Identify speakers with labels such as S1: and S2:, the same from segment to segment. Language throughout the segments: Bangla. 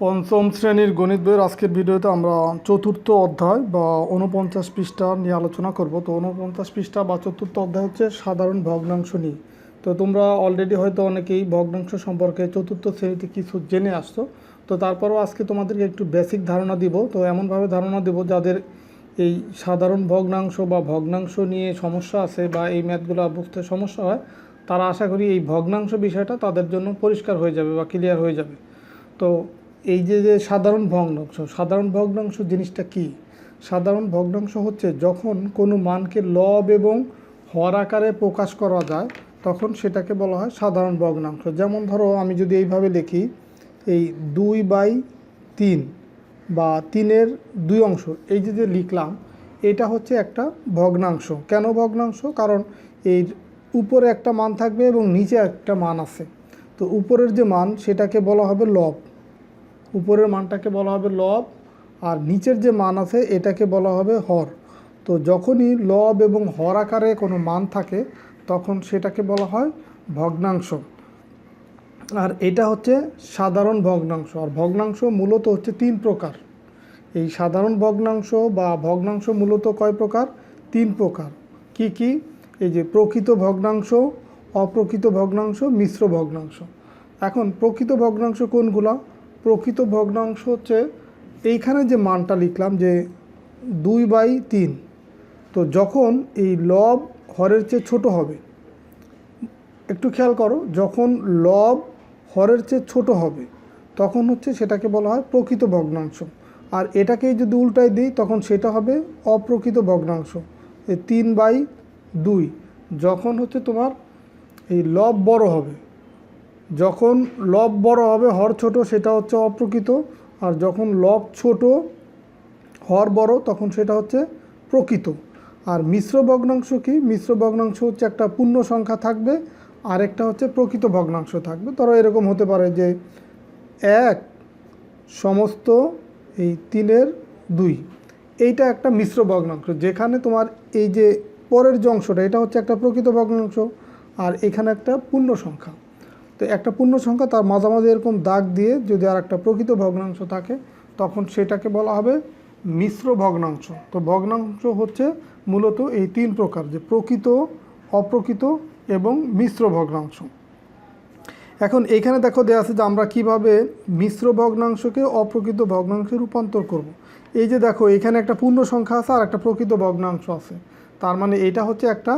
S1: পঞ্চম শ্রেণীর গণিত বইয়ের আজকের ভিডিওতে আমরা চতুর্থ অধ্যায় বা 49 পৃষ্ঠা নিয়ে আলোচনা করব। তো 49 পৃষ্ঠা বা চতুর্থ অধ্যায় হচ্ছে সাধারণ ভগ্নাংশ নিয়ে। তো তোমরা অলরেডি হয়তো অনেকেই ভগ্নাংশ সম্পর্কে চতুর্থ শ্রেণীতে কিছু জেনে আসছো। তো তারপরেও আজকে তোমাদেরকে একটু বেসিক ধারণা দিব। তো এমনভাবে ধারণা দেব যাদের এই সাধারণ ভগ্নাংশ বা ভগ্নাংশ নিয়ে সমস্যা আছে বা এই ম্যাথগুলো বুঝতে সমস্যা হয়, তারা আশা করি এই ভগ্নাংশ বিষয়টা তাদের জন্য পরিষ্কার হয়ে যাবে বা ক্লিয়ার হয়ে যাবে। তো এই যে সাধারণ ভগ্নাংশ জিনিসটা কি? সাধারণ ভগ্নাংশ হচ্ছে যখন কোনো মানকে লব এবং হর আকারে প্রকাশ করা যায় তখন সেটাকে বলা হয় সাধারণ ভগ্নাংশ। যেমন ধরো আমি যদি এইভাবে লিখি, এই 2/3 বা 3-এর 2 অংশ, এই যে লিখলাম, এটা হচ্ছে একটা ভগ্নাংশ। কেন ভগ্নাংশ? কারণ এর উপরে একটা মান থাকবে এবং নিচে একটা মান আছে। তো উপরের যে মান সেটাকে বলা হবে লব, উপরের মানটাকে বলা হবে লব, আর নিচের যে মান আছে এটাকে বলা হবে হর। তো যখনই লব এবং হর আকারে কোনো মান থাকে তখন সেটাকে বলা হয় ভগ্নাংশ। আর এটা হচ্ছে সাধারণ ভগ্নাংশ। আর ভগ্নাংশ মূলত হচ্ছে 3 প্রকার। এই সাধারণ ভগ্নাংশ বা ভগ্নাংশ মূলত কয় প্রকার? 3 প্রকার। কি কি? এই যে প্রকৃত ভগ্নাংশ, অপ্রকৃত ভগ্নাংশ, মিশ্র ভগ্নাংশ। এখন প্রকৃত ভগ্নাংশ কোনগুলা? প্রকৃত ভগ্নাংশ হচ্ছে এইখানে যে মানটা লিখলাম যে 2/3, তো যখন এই লব হরের চেয়ে ছোট হবে, একটু খেয়াল করো, যখন লব হরের চেয়ে ছোট হবে তখন হচ্ছে সেটাকে বলা হয় প্রকৃত ভগ্নাংশ। আর এটাকেই যদি উল্টায় দিই তখন সেটা হবে অপ্রকৃত ভগ্নাংশ। এই 3/2 যখন হচ্ছে তোমার এই লব বড় হবে, যখন লব বড় হবে হর ছোট, সেটা হচ্ছে অপ্রকৃত। আর যখন লব ছোট হর বড় তখন সেটা হচ্ছে প্রকৃত। আর মিশ্র ভগ্নাংশ কি? মিশ্র ভগ্নাংশ হচ্ছে একটা পূর্ণ সংখ্যা থাকবে আর একটা হচ্ছে প্রকৃত ভগ্নাংশ থাকবে। ধরো এরকম হতে পারে যে 1 সমস্ত এই 3-এর 2, এইটা একটা মিশ্র ভগ্নাংশ, যেখানে তোমার এই যে পরের যে অংশটা এটা হচ্ছে একটা প্রকৃত ভগ্নাংশ আর এখানে একটা পূর্ণ সংখ্যা। তো একটা পূর্ণ সংখ্যা তার মাঝামাঝি এরকম দাগ দিয়ে যদি আর একটা প্রকৃত ভগ্নাংশ থাকে তখন সেটাকে বলা হবে মিশ্র ভগ্নাংশ। তো ভগ্নাংশ হচ্ছে মূলত এই 3 প্রকার, যে প্রকৃত, অপ্রকৃত এবং মিশ্র ভগ্নাংশ। এখন এখানে দেখো দেওয়া আছে যে আমরা কিভাবে মিশ্র ভগ্নাংশকে অপ্রকৃত ভগ্নাংশে রূপান্তর করব। এই যে দেখো এখানে একটা পূর্ণ সংখ্যা আছে আর একটা প্রকৃত ভগ্নাংশ আছে, তার মানে এটা হচ্ছে একটা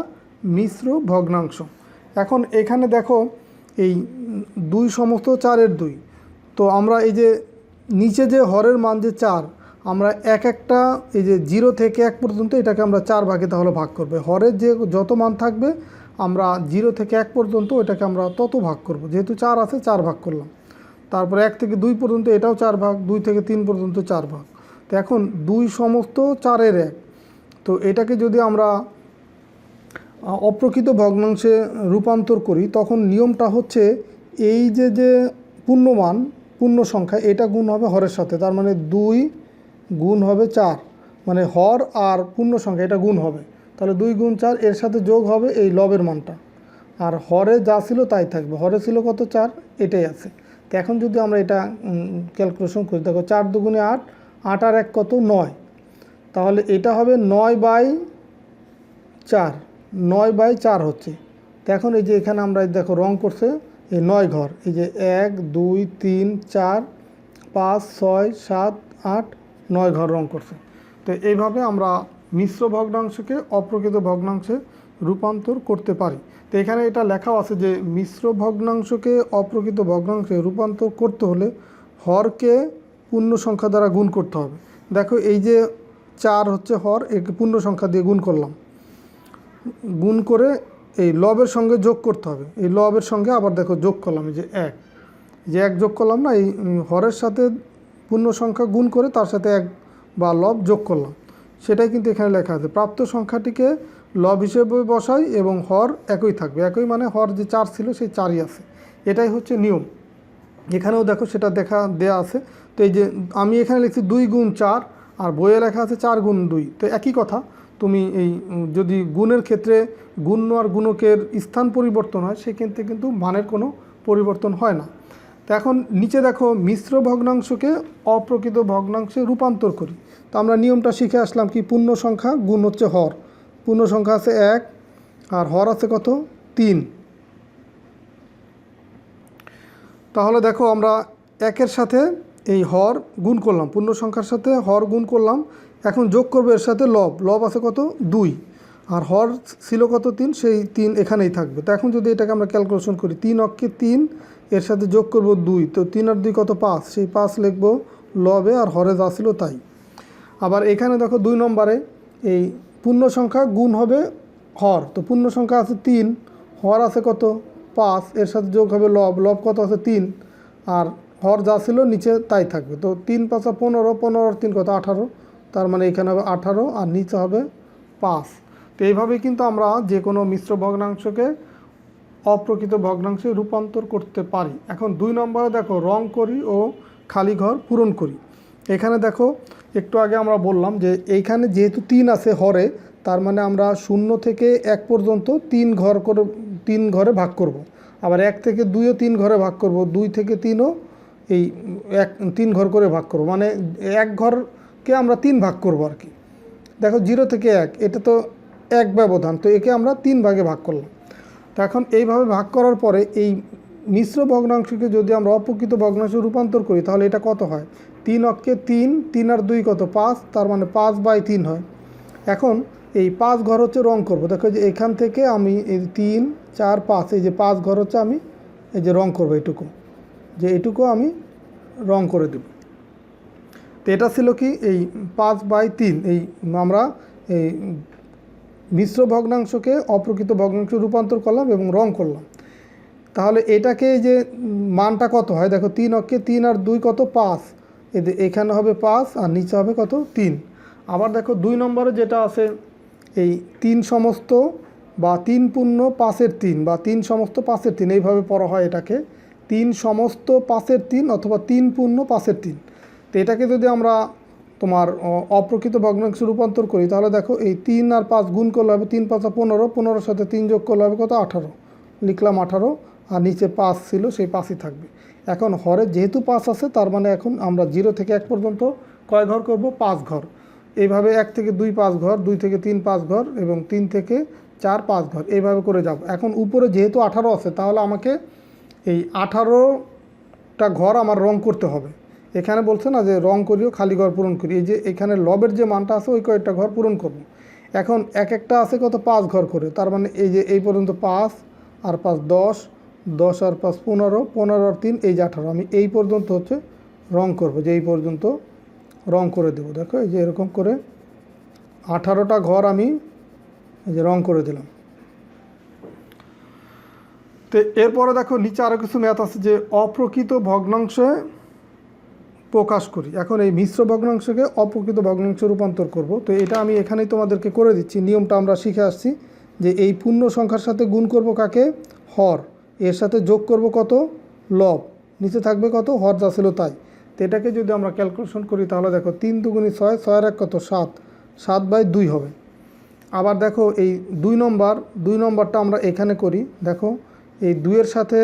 S1: মিশ্র ভগ্নাংশ। এখন এখানে দেখো এই 2 সমস্ত 4-এর 2, তো আমরা এই যে নিচে যে হরের মান যে 4, আমরা একটা এই যে 0 থেকে 1 পর্যন্ত এটাকে আমরা 4 ভাগে তাহলে ভাগ করবে। হরের যে যত মান থাকবে আমরা 0 থেকে 1 পর্যন্ত ওইটাকে আমরা তত ভাগ করব। যেহেতু 4 আছে 4 ভাগ করলাম। তারপরে 1 থেকে 2 পর্যন্ত এটাও 4 ভাগ, 2 থেকে 3 পর্যন্ত 4 ভাগ। তো এখন 2 সমস্ত 4-এর 1, তো এটাকে যদি আমরা অপ্রকৃত ভগ্নাংশে রূপান্তর করি তখন নিয়মটা হচ্ছে এই যে পূর্ণমান, পূর্ণ সংখ্যা, এটা গুণ হবে হরের সাথে। তার মানে 2 গুণ হবে 4, মানে হর আর পূর্ণ সংখ্যা এটা গুণ হবে। তাহলে 2 গুণ 4, এর সাথে যোগ হবে এই লবের মানটা, আর হরে যা ছিল তাই থাকবে। হরে ছিল কত? 4, এটাই আছে। তো এখন যদি আমরা এটা ক্যালকুলেশন করি, দেখো 4 দুগুণে 8, 8 আর 1 কত? 9। তাহলে এটা হবে 9/4, 9/4 হচ্ছে। তো এখন এই যে এখানে আমরা দেখো রং করছে এই 9 ঘর, এই যে 1 2 3 4 5 6 7 8 9 ঘর রং করছে। তো এইভাবে আমরা মিশ্র ভগ্নাংশকে অপ্রকৃত ভগ্নাংশে রূপান্তর করতে পারি। তো এখানে এটা লেখাও আছে যে মিশ্র ভগ্নাংশকে অপ্রকৃত ভগ্নাংশে রূপান্তর করতে হলে হরকে পূর্ণ সংখ্যা দ্বারা গুণ করতে হবে। দেখো এই যে 4 হচ্ছে হর, একে পূর্ণ সংখ্যা দিয়ে গুণ করলাম, গুণ করে এই লবের সঙ্গে যোগ করতে হবে। এই লবের সঙ্গে আবার দেখো যোগ করলাম, এই যে 1 যোগ করলাম না, এই হরের সাথে পূর্ণ সংখ্যা গুণ করে তার সাথে 1 বা লব যোগ করলাম, সেটাই কিন্তু এখানে লেখা আছে। প্রাপ্ত সংখ্যাটিকে লব হিসেবে বসাই এবং হর একই থাকবে। একই মানে হর যে 4 ছিল সেই 4ই আছে, এটাই হচ্ছে নিয়ম। এখানেও দেখো সেটা দেয়া আছে। তো এই যে আমি এখানে লিখছি 2 গুণ 4 আর বইয়ে লেখা আছে 4 গুণ 2, তো একই কথা। তুমি এই যদি গুণের ক্ষেত্রে গুণ্য আর গুণকের স্থান পরিবর্তন হয় সেক্ষেত্রে কিন্তু মানের কোনো পরিবর্তন হয় না। তো এখন নিচে দেখো মিশ্র ভগ্নাংশকে অপ্রকৃত ভগ্নাংশে রূপান্তর করি। তো আমরা নিয়মটা শিখে আসলাম কি, পূর্ণ সংখ্যা গুণ হচ্ছে হর। পূর্ণ সংখ্যা আছে 1 আর হর আছে কত 3। তাহলে দেখো আমরা 1-এর সাথে এই হর গুণ করলাম, পূর্ণ সংখ্যার সাথে হর গুণ করলাম। এখন যোগ করবো এর সাথে লব, লব আছে কত 2 আর হর ছিল কত 3, সেই 3 এখানেই থাকবে। তো এখন যদি এটাকে আমরা ক্যালকুলেশন করি, 3 অক্ষে 3, এর সাথে যোগ করব 2, তো 3 আর 2 কত 5, সেই 5 লিখবো লবে আর হরে যা ছিল তাই। আবার এখানে দেখো 2 নম্বরে এই পূর্ণ সংখ্যা গুণ হবে হর, তো পূর্ণ সংখ্যা আছে 3, হর আছে কত 5, এর সাথে যোগ হবে লব, লব কত আছে 3 আর হর যা ছিল নিচে তাই থাকবে। তো 3 5 15, 15 আর 3 কত 18, তার মানে এখানে হবে 18 আর নিচে হবে 5। তো এইভাবেই কিন্তু আমরা যে কোনো মিশ্র ভগ্নাংশকে অপ্রকৃত ভগ্নাংশে রূপান্তর করতে পারি। এখন 2 নম্বরে দেখো রং করি ও খালি ঘর পূরণ করি। এখানে দেখো একটু আগে আমরা বললাম যে এইখানে যেহেতু 3 আছে হরে, তার মানে আমরা 0 থেকে 1 পর্যন্ত 3 ঘরে ভাগ করব। আবার 1 থেকে 2ও 3 ঘরে ভাগ করব, 2 থেকে 3ও এই 3 ঘর করে ভাগ করব, মানে 1 ঘরকে আমরা 3 ভাগ করব আর কি। দেখো 0 থেকে 1, এটা তো 1 ব্যবধান, তো একে আমরা 3 ভাগে ভাগ করলাম। তো এখন এইভাবে ভাগ করার পরে এই মিশ্র ভগ্নাংশকে যদি আমরা অপ্রকৃত ভগ্নাংশে রূপান্তর করি, তাহলে এটা কত হয়, 3 অক্ষে 3, 3 আর 2 কত 5, তার মানে 5/3 হয়। এখন এই 5 ঘর হচ্ছে রং করব। দেখো যে এখান থেকে আমি এই 3 4 5, এই যে 5 ঘর হচ্ছে আমি এই যে রং করব, এইটুকু আমি রং করে দেব। তো এটা ছিল কি এই 5/3, এই আমরা এই মিশ্র ভগ্নাংশকে অপ্রকৃত ভগ্নাংশে রূপান্তর করলাম এবং রং করলাম। তাহলে এটাকে যে মানটা কত হয়, দেখো 3 অক্ষে 3 আর 2 কত 5, এখানে হবে 5 আর নিচে হবে কত 3। আবার দেখো 2 নম্বরে যেটা আছে এই 3 সমস্ত বা 3 পূর্ণ 5-এর 3 বা 3 সমস্ত 5-এর 3, এইভাবে পড়া হয় এটাকে 3 সমস্ত 5-এর 3 অথবা 3 পূর্ণ 5-এর 3। তো এটাকে যদি আমরা তোমার অপ্রকৃত ভগ্নাংশে রূপান্তর করি, তাহলে দেখো এই 3 আর 5 গুণ করলে হবে 3 5 15, 15-এর সাথে 3 যোগ করলে হবে কত 18, লিখলাম 18 আর নিচে 5 ছিল সেই 5ই থাকবে। এখন হরে যেহেতু 5 আছে, তার মানে এখন আমরা 0 থেকে 1 পর্যন্ত কয় ঘর করব 5 ঘর। এইভাবে 1 থেকে 2 5 ঘর, 2 থেকে 3 5 ঘর এবং 3 থেকে 4 5 ঘর, এইভাবে করে যাব। এখন উপরে যেহেতু 18 আছে, তাহলে আমাকে এই 18টা ঘর আমার রং করতে হবে। এখানে বলছে না যে রং করিও খালি ঘর পূরণ করি, এই যে এখানে লবের যে মানটা আছে ওই কয়েকটা ঘর পূরণ করব। এখন একটা আছে কত 5 ঘর করে, তার মানে এই যে এই পর্যন্ত 5 আর 5 10, 10 আর 5 15, 15 আর 3 এই যে 18, আমি এই পর্যন্ত হচ্ছে রং করব, যে এই পর্যন্ত রং করে দেব। দেখো এই যে এরকম করে 18টা ঘর আমি এই যে রং করে দিলাম। তো এরপরে দেখো নিচে আরও কিছু ম্যাথ আছে যে অপ্রকৃত ভগ্নাংশে প্রকাশ করি। এখন এই মিশ্র ভগ্নাংশকে অপ্রকৃত ভগ্নাংশে রূপান্তর করব। তো এটা আমি এখানেই তোমাদেরকে করে দিচ্ছি, নিয়মটা আমরা শিখে আসছি যে এই পূর্ণ সংখ্যার সাথে গুণ করব কাকে, হর, এর সাথে যোগ করব কত লব, নিচে থাকবে কত হর যা ছিল তাই। তো এটাকে যদি আমরা ক্যালকুলেশন করি, তাহলে দেখো 3 দুগুণী 6, 6 আর 1 কত 7, 7/2 হবে। আবার দেখো এই 2 নম্বরটা আমরা এখানে করি। দেখো এই 2-এর সাথে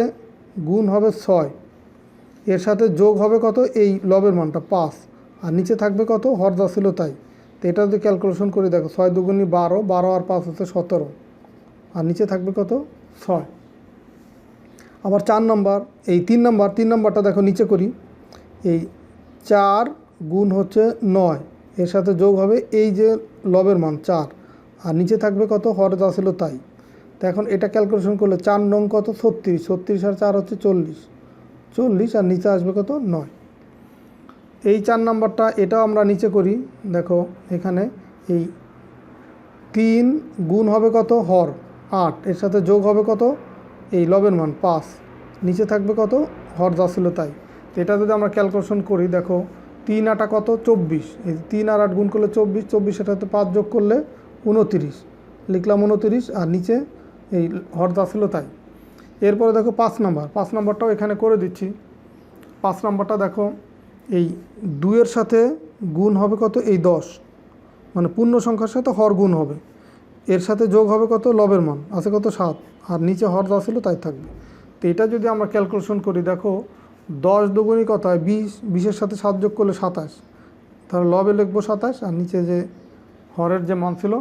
S1: গুণ হবে 6, এর সাথে যোগ হবে কত এই লবের মানটা 5 আর নিচে থাকবে কত হর যা ছিল তাই। তো এটা যদি ক্যালকুলেশন করি, দেখো 6 দুগুণী 12, 12 আর 5 হচ্ছে 17 আর নিচে থাকবে কত 6। আবার 4 নম্বর, এই 3 নম্বরটা দেখো নিচে করি, এই 4 গুণ হচ্ছে 9, এর সাথে যোগ হবে এই যে লবের মান 4 আর নিচে থাকবে কত হর যা ছিল তাই। তো এখন এটা ক্যালকুলেশন করলে 4 নং কত 36, 36 আর 4 হচ্ছে 40, 40 আর নিচে আসবে কত 9। এই 4 নম্বরটা এটাও আমরা নিচে করি। দেখো এখানে এই 3 গুণ হবে কত হর 8, এর সাথে যোগ হবে কত এই লবের মান 5, নিচে থাকবে কত হর যা ছিল তাই। তো এটা যদি আমরা ক্যালকুলেশন করি, দেখো 3 8 কত 24, এই 3 আর 8 গুণ করলে 24, 24 এর সাথে 5 যোগ করলে 29, লিখলাম 29 আর নিচে এই হর যা ছিল তাই। এরপরে দেখো 5 নম্বরটাও এখানে করে দিচ্ছি। 5 নম্বরটা দেখো এই 2-এর সাথে গুণ হবে কত এই 10, মানে পূর্ণ সংখ্যার সাথে হর গুণ হবে, এর সাথে যোগ হবে কত লবের মান আছে কত 7 আর নিচে হর যা ছিল তাই থাকবে। তো এটা যদি আমরা ক্যালকুলেশন করি, দেখো 10 দুগুণী কত হয় 20, 20-এর সাথে 7 যোগ করলে 27, তাহলে লবে লিখবো 27 আর নিচে যে হরের যে মান ছিল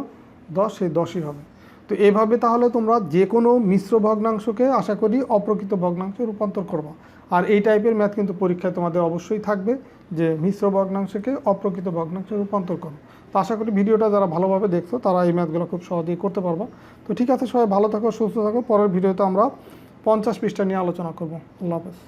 S1: 10, সেই 10ই হবে। তো এইভাবে তাহলে তোমরা যে কোনো মিশ্র ভগ্নাংশকে আশা করি অপ্রকৃত ভগ্নাংশে রূপান্তর করবা। আর এই টাইপের ম্যাথ কিন্তু পরীক্ষায় তোমাদের অবশ্যই থাকবে যে মিশ্র ভগ্নাংশকে অপ্রকৃত ভগ্নাংশে রূপান্তর করো। তো আশা করি ভিডিওটা যারা ভালোভাবে দেখছো তারা এই ম্যাথগুলো খুব সহজেই করতে পারবা। তো ঠিক আছে, সবাই ভালো থাকো, সুস্থ থাকো। পরের ভিডিওতে আমরা 50 পৃষ্ঠা নিয়ে আলোচনা করবো। আল্লাহ হাফেজ।